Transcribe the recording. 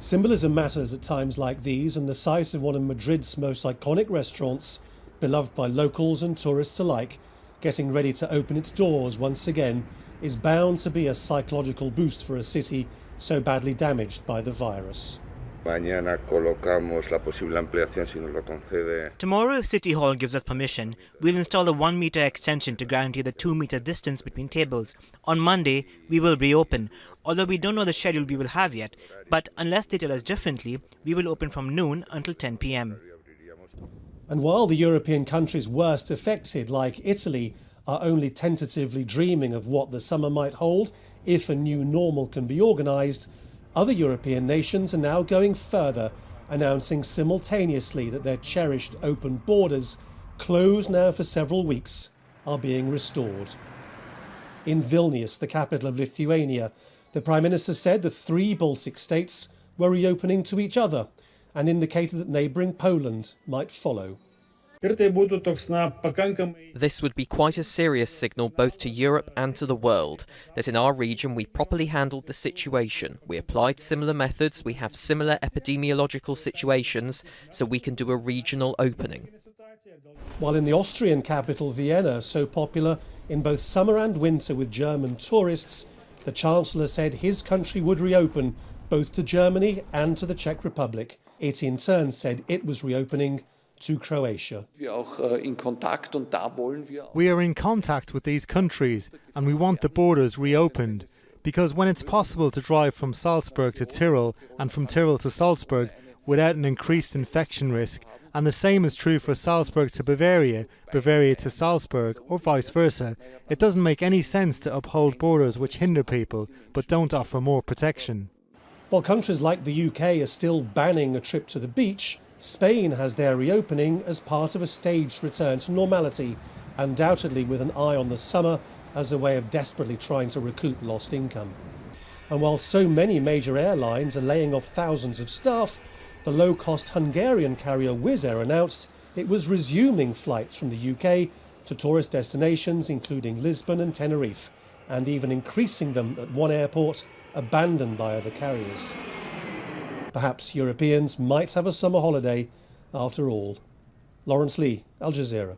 Symbolism matters at times like these, and the sight of one of Madrid's most iconic restaurants, beloved by locals and tourists alike, getting ready to open its doors once again, is bound to be a psychological boost for a city so badly damaged by the virus. Mañana colocamos la posible ampliación si nos lo concede. Tomorrow, if City Hall gives us permission, we'll install a 1 metre extension to guarantee the 2 metre distance between tables. On Monday, we will reopen, although we don't know the schedule we will have yet. But unless they tell us differently, we will open from noon until 10 p.m. And while the European countries worst affected, like Italy, are only tentatively dreaming of what the summer might hold if a new normal can be organised, other European nations are now going further, announcing simultaneously that their cherished open borders, closed now for several weeks, are being restored. In Vilnius, the capital of Lithuania, the Prime Minister said the 3 Baltic states were reopening to each other and indicated that neighbouring Poland might follow. This would be quite a serious signal both to Europe and to the world, that in our region we properly handled the situation. We applied similar methods, we have similar epidemiological situations, so we can do a regional opening. While in the Austrian capital, Vienna, so popular in both summer and winter with German tourists, the Chancellor said his country would reopen both to Germany and to the Czech Republic. It in turn said it was reopening to Croatia. We are in contact with these countries and we want the borders reopened, because when it's possible to drive from Salzburg to Tyrol and from Tyrol to Salzburg without an increased infection risk, and the same is true for Salzburg to Bavaria, Bavaria to Salzburg, or vice versa, it doesn't make any sense to uphold borders which hinder people but don't offer more protection. While countries like the UK are still banning a trip to the beach, Spain has their reopening as part of a staged return to normality, undoubtedly with an eye on the summer as a way of desperately trying to recoup lost income. And while so many major airlines are laying off thousands of staff, the low-cost Hungarian carrier Wizz Air announced it was resuming flights from the UK to tourist destinations including Lisbon and Tenerife, and even increasing them at one airport abandoned by other carriers. Perhaps Europeans might have a summer holiday after all. Lawrence Lee, Al Jazeera.